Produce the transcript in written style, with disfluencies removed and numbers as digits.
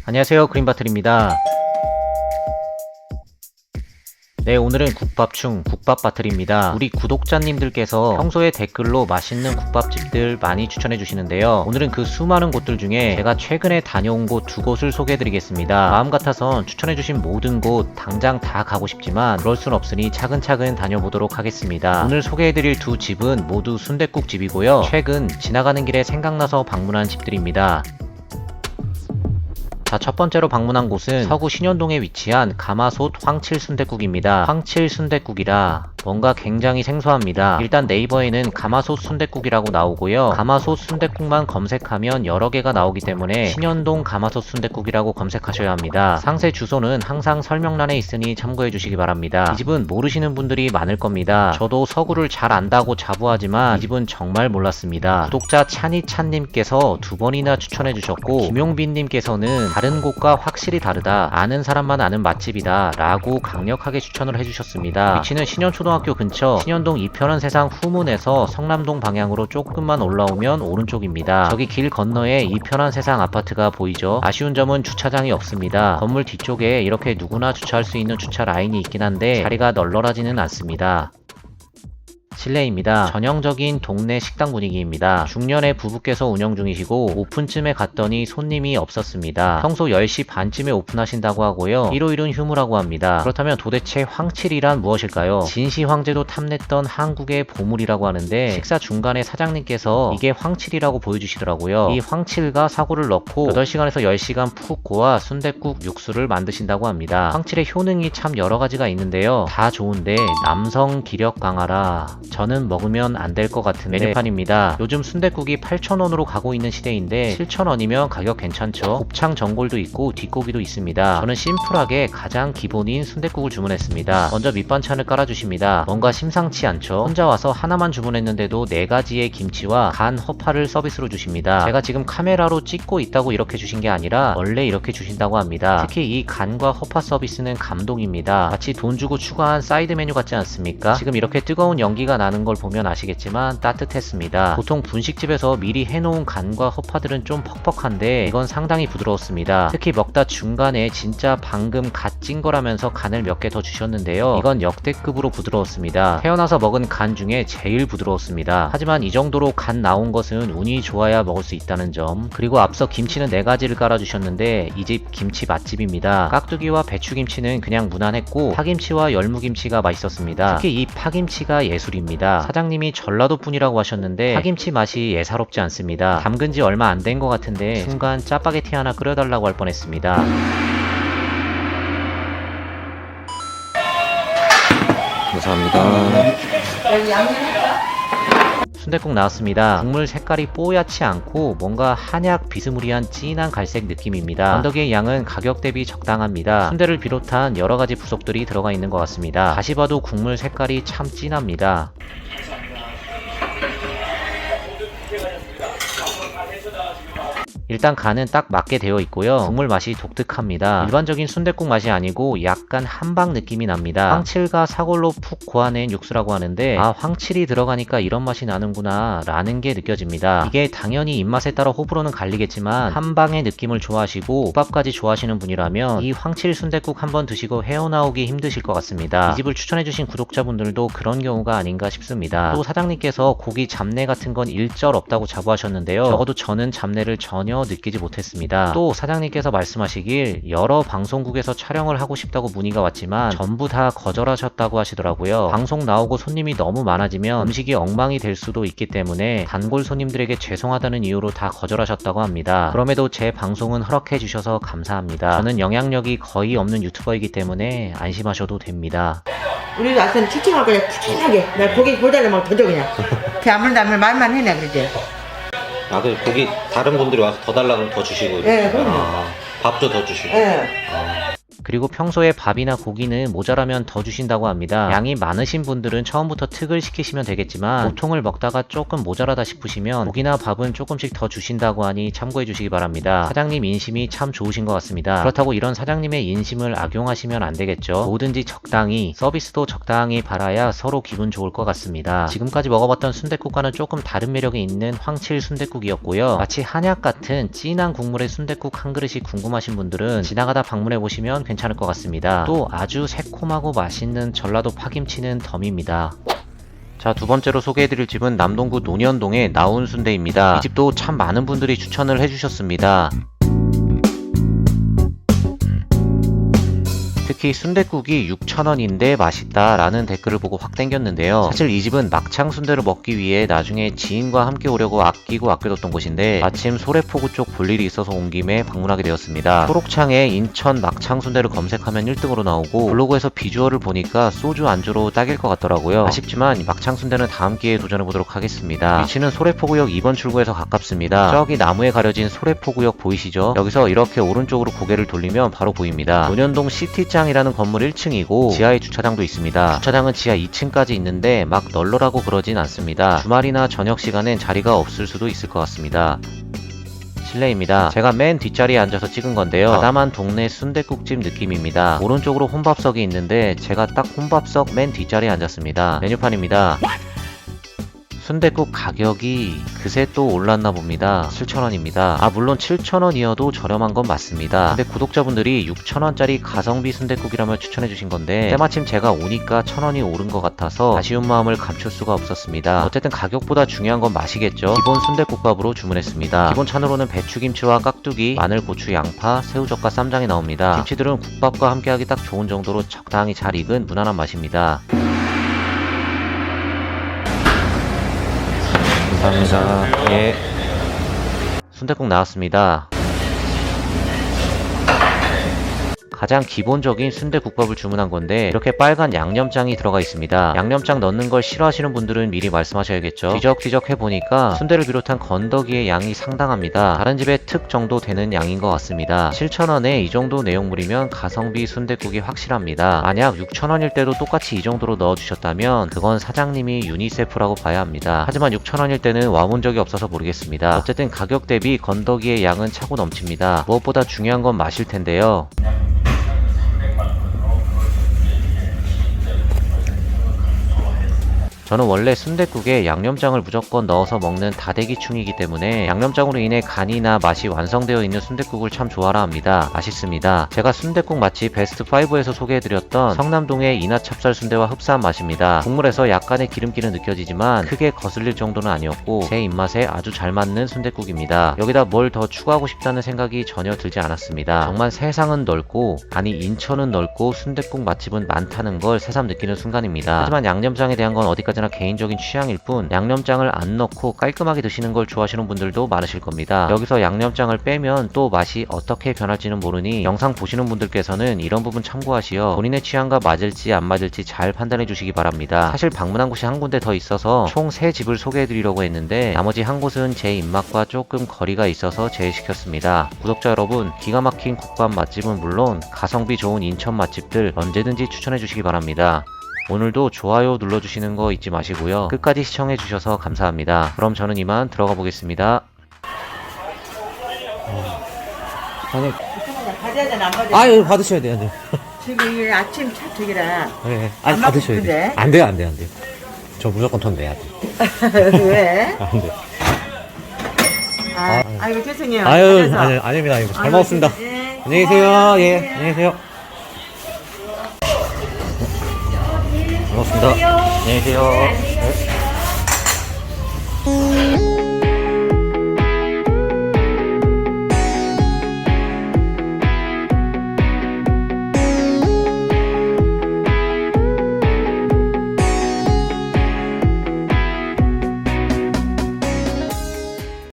안녕하세요, 그린바틀입니다. 네, 오늘은 국밥충 국밥바틀입니다. 우리 구독자님들께서 평소에 댓글로 맛있는 국밥집들 많이 추천해 주시는데요. 오늘은 그 수많은 곳들 중에 제가 최근에 다녀온 곳 두 곳을 소개해 드리겠습니다. 마음 같아선 추천해 주신 모든 곳 당장 다 가고 싶지만 그럴 순 없으니 차근차근 다녀보도록 하겠습니다. 오늘 소개해 드릴 두 집은 모두 순댓국 집이고요. 최근 지나가는 길에 생각나서 방문한 집들입니다. 자, 첫 번째로 방문한 곳은 서구 신현동에 위치한 가마솥 황칠순댓국입니다. 황칠순댓국이라 뭔가 굉장히 생소합니다. 일단 네이버에는 가마솥 순댓국이라고 나오고요. 가마솥 순댓국만 검색하면 여러 개가 나오기 때문에 신현동 가마솥 순댓국이라고 검색하셔야 합니다. 상세 주소는 항상 설명란에 있으니 참고해 주시기 바랍니다. 이 집은 모르시는 분들이 많을 겁니다. 저도 서구를 잘 안다고 자부하지만 이 집은 정말 몰랐습니다. 구독자 찬이찬님께서 두 번이나 추천해 주셨고, 김용빈님께서는 다른 곳과 확실히 다르다, 아는 사람만 아는 맛집이다 라고 강력하게 추천을 해주셨습니다. 위치는 신현초등학교 근처 신현동 이편한 세상 후문에서 성남동 방향으로 조금만 올라오면 오른쪽입니다. 저기 길 건너에 이편한 세상 아파트가 보이죠? 아쉬운 점은 주차장이 없습니다. 건물 뒤쪽에 이렇게 누구나 주차할 수 있는 주차 라인이 있긴 한데 자리가 널널하지는 않습니다. 실내입니다. 전형적인 동네 식당 분위기입니다. 중년의 부부께서 운영 중이시고 오픈쯤에 갔더니 손님이 없었습니다. 평소 10시 반쯤에 오픈하신다고 하고요. 일요일은 휴무라고 합니다. 그렇다면 도대체 황칠이란 무엇일까요? 진시 황제도 탐냈던 한국의 보물이라고 하는데, 식사 중간에 사장님께서 이게 황칠이라고 보여주시더라고요. 이 황칠과 사고를 넣고 8시간에서 10시간 푹 고아 순댓국 육수를 만드신다고 합니다. 황칠의 효능이 참 여러가지가 있는데요. 다 좋은데 남성 기력 강화라 저는 먹으면 안 될 것 같은 메뉴판입니다. 요즘 순댓국이 8,000원으로 가고 있는 시대인데 7,000원이면 가격 괜찮죠? 곱창 전골도 있고 뒷고기도 있습니다. 저는 심플하게 가장 기본인 순댓국을 주문했습니다. 먼저 밑반찬을 깔아주십니다. 뭔가 심상치 않죠? 혼자 와서 하나만 주문했는데도 4가지의 김치와 간 허파를 서비스로 주십니다. 제가 지금 카메라로 찍고 있다고 이렇게 주신 게 아니라 원래 이렇게 주신다고 합니다. 특히 이 간과 허파 서비스는 감동입니다. 마치 돈 주고 추가한 사이드 메뉴 같지 않습니까? 지금 이렇게 뜨거운 연기가 나는 걸 보면 아시겠지만 따뜻했습니다. 보통 분식집에서 미리 해놓은 간과 허파들은 좀 퍽퍽한데 이건 상당히 부드러웠습니다. 특히 먹다 중간에 진짜 방금 갓 찐 거라면서 간을 몇 개 더 주셨는데요. 이건 역대급으로 부드러웠습니다. 태어나서 먹은 간 중에 제일 부드러웠습니다. 하지만 이 정도로 간 나온 것은 운이 좋아야 먹을 수 있다는 점, 그리고 앞서 김치는 4가지를 깔아주셨는데 이 집 김치 맛집입니다. 깍두기와 배추김치는 그냥 무난했고 파김치와 열무김치가 맛있었습니다. 특히 이 파김치가 예술입니다. 사장님이 전라도 분이라고 하셨는데 파김치 맛이 예사롭지 않습니다. 담근 지 얼마 안 된 것 같은데 순간 짜파게티 하나 끓여달라고 할 뻔했습니다. 감사합니다. 순댓국 나왔습니다. 국물 색깔이 뽀얗지 않고 뭔가 한약 비스무리한 진한 갈색 느낌입니다. 건더기의 양은 가격 대비 적당합니다. 순대를 비롯한 여러가지 부속들이 들어가 있는 것 같습니다. 다시 봐도 국물 색깔이 참 진합니다. 일단 간은 딱 맞게 되어 있고요. 국물 맛이 독특합니다. 일반적인 순댓국 맛이 아니고 약간 한방 느낌이 납니다. 황칠과 사골로 푹 고아낸 육수라고 하는데, 아, 황칠이 들어가니까 이런 맛이 나는구나 라는 게 느껴집니다. 이게 당연히 입맛에 따라 호불호는 갈리겠지만 한방의 느낌을 좋아하시고 국밥까지 좋아하시는 분이라면 이 황칠 순댓국 한번 드시고 헤어나오기 힘드실 것 같습니다. 이 집을 추천해주신 구독자분들도 그런 경우가 아닌가 싶습니다. 또 사장님께서 고기 잡내 같은 건 일절 없다고 자부하셨는데요. 적어도 저는 잡내를 전혀 느끼지 못했습니다. 또 사장님께서 말씀하시길 여러 방송국에서 촬영을 하고 싶다고 문의가 왔지만 전부 다 거절하셨다고 하시더라고요. 방송 나오고 손님이 너무 많아지면 음식이 엉망이 될 수도 있기 때문에 단골 손님들에게 죄송하다는 이유로 다 거절하셨다고 합니다. 그럼에도 제 방송은 허락해 주셔서 감사합니다. 저는 영향력이 거의 없는 유튜버이기 때문에 안심하셔도 됩니다. 우리도 와서는 추첨할 거야. 푸짐하게. 나 고기 보달라면 더 줘 그냥. 아무래도 말만 해내 그러지. 아, 그 고기 다른 분들이 와서 더 달라고 더 주시고. 네, 그럼요. 밥도 더 주시고. 예. 그리고 평소에 밥이나 고기는 모자라면 더 주신다고 합니다. 양이 많으신 분들은 처음부터 특을 시키시면 되겠지만 보통을 먹다가 조금 모자라다 싶으시면 고기나 밥은 조금씩 더 주신다고 하니 참고해 주시기 바랍니다. 사장님 인심이 참 좋으신 것 같습니다. 그렇다고 이런 사장님의 인심을 악용하시면 안 되겠죠. 뭐든지 적당히, 서비스도 적당히 바라야 서로 기분 좋을 것 같습니다. 지금까지 먹어봤던 순댓국과는 조금 다른 매력이 있는 황칠 순댓국이었고요. 마치 한약 같은 진한 국물의 순댓국 한 그릇이 궁금하신 분들은 지나가다 방문해 보시면 괜찮을 것 같습니다. 또 아주 새콤하고 맛있는 전라도 파김치는 덤입니다. 자, 두 번째로 소개해드릴 집은 남동구 논현동의 나운순대입니다. 이 집도 참 많은 분들이 추천을 해주셨습니다. 특히 순댓국이 6,000원인데 맛있다 라는 댓글을 보고 확 땡겼는데요. 사실 이 집은 막창 순대를 먹기 위해 나중에 지인과 함께 오려고 아껴뒀던 곳인데 마침 소래포구 쪽 볼 일이 있어서 온 김에 방문하게 되었습니다. 초록창에 인천 막창 순대를 검색하면 1등으로 나오고 블로그에서 비주얼을 보니까 소주 안주로 딱일 것 같더라고요. 아쉽지만 막창 순대는 다음 기회에 도전해보도록 하겠습니다. 위치는 소래포구역 2번 출구에서 가깝습니다. 저기 나무에 가려진 소래포구역 보이시죠? 여기서 이렇게 오른쪽으로 고개를 돌리면 바로 보입니다. 논현동 시티짱 이라는 건물 1층이고 지하에 주차장도 있습니다. 주차장은 지하 2층까지 있는데 막 널널하고 그러진 않습니다. 주말이나 저녁 시간엔 자리가 없을 수도 있을 것 같습니다. 실내입니다. 제가 맨 뒷자리에 앉아서 찍은 건데요. 아담한 동네 순댓국집 느낌입니다. 오른쪽으로 혼밥석이 있는데 제가 딱 혼밥석 맨 뒷자리에 앉았습니다. 메뉴판입니다. 순댓국 가격이 그새 또 올랐나 봅니다. 7,000원입니다. 물론 7,000원이어도 저렴한 건 맞습니다. 근데 구독자분들이 6,000원짜리 가성비 순댓국이라며 추천해주신 건데 때마침 제가 오니까 1,000원이 오른 것 같아서 아쉬운 마음을 감출 수가 없었습니다. 어쨌든 가격보다 중요한 건 맛이겠죠. 기본 순댓국밥으로 주문했습니다. 기본 찬으로는 배추김치와 깍두기, 마늘, 고추, 양파, 새우젓과 쌈장이 나옵니다. 김치들은 국밥과 함께하기 딱 좋은 정도로 적당히 잘 익은 무난한 맛입니다. 감사합니다. 예. 순댓국 나왔습니다. 가장 기본적인 순대국밥을 주문한 건데 이렇게 빨간 양념장이 들어가 있습니다. 양념장 넣는 걸 싫어하시는 분들은 미리 말씀하셔야겠죠. 뒤적뒤적 해보니까 순대를 비롯한 건더기의 양이 상당합니다. 다른 집에 특 정도 되는 양인 것 같습니다. 7,000원에 이 정도 내용물이면 가성비 순댓국이 확실합니다. 만약 6,000원일 때도 똑같이 이 정도로 넣어주셨다면 그건 사장님이 유니세프라고 봐야 합니다. 하지만 6,000원일 때는 와본 적이 없어서 모르겠습니다. 어쨌든 가격 대비 건더기의 양은 차고 넘칩니다. 무엇보다 중요한 건 맛일 텐데요. 저는 원래 순댓국에 양념장을 무조건 넣어서 먹는 다대기충이기 때문에 양념장으로 인해 간이나 맛이 완성되어 있는 순댓국을 참 좋아라 합니다. 맛있습니다. 제가 순댓국 맛집 베스트5에서 소개해드렸던 성남동의 이나찹쌀 순대와 흡사한 맛입니다. 국물에서 약간의 기름기는 느껴지지만 크게 거슬릴 정도는 아니었고 제 입맛에 아주 잘 맞는 순댓국입니다. 여기다 뭘 더 추가하고 싶다는 생각이 전혀 들지 않았습니다. 정말 세상은 넓고, 아니 인천은 넓고 순댓국 맛집은 많다는 걸 새삼 느끼는 순간입니다. 하지만 양념장에 대한 건 어디까지나 개인적인 취향일 뿐 양념장을 안 넣고 깔끔하게 드시는 걸 좋아하시는 분들도 많으실 겁니다. 여기서 양념장을 빼면 또 맛이 어떻게 변할지는 모르니 영상 보시는 분들께서는 이런 부분 참고하시어 본인의 취향과 맞을지 안 맞을지 잘 판단해 주시기 바랍니다. 사실 방문한 곳이 한 군데 더 있어서 총 3집을 소개해 드리려고 했는데 나머지 한 곳은 제 입맛과 조금 거리가 있어서 제외시켰습니다. 구독자 여러분, 기가 막힌 국밥 맛집은 물론 가성비 좋은 인천 맛집들 언제든지 추천해 주시기 바랍니다. 오늘도 좋아요 눌러주시는 거 잊지 마시고요. 끝까지 시청해주셔서 감사합니다. 그럼 저는 이만 들어가 보겠습니다. 아니, 받아야 되나 안 받아야 아유, 받으셔야 돼요. 네. 지금 이게 아침 첫 저기라. 네. 안 아니, 받으셔야 돼요. 바쁜데? 안 돼요, 안 돼요, 안 돼요. 저 무조건 돈 내야 돼. 왜? 안 돼요. 아이고 죄송해요. 아유, 그래서. 아닙니다. 잘 아이고, 먹었습니다. 네. 안녕히 계세요. 예, 안녕히 계세요. 반갑습니다. 안녕히 계세요. 네.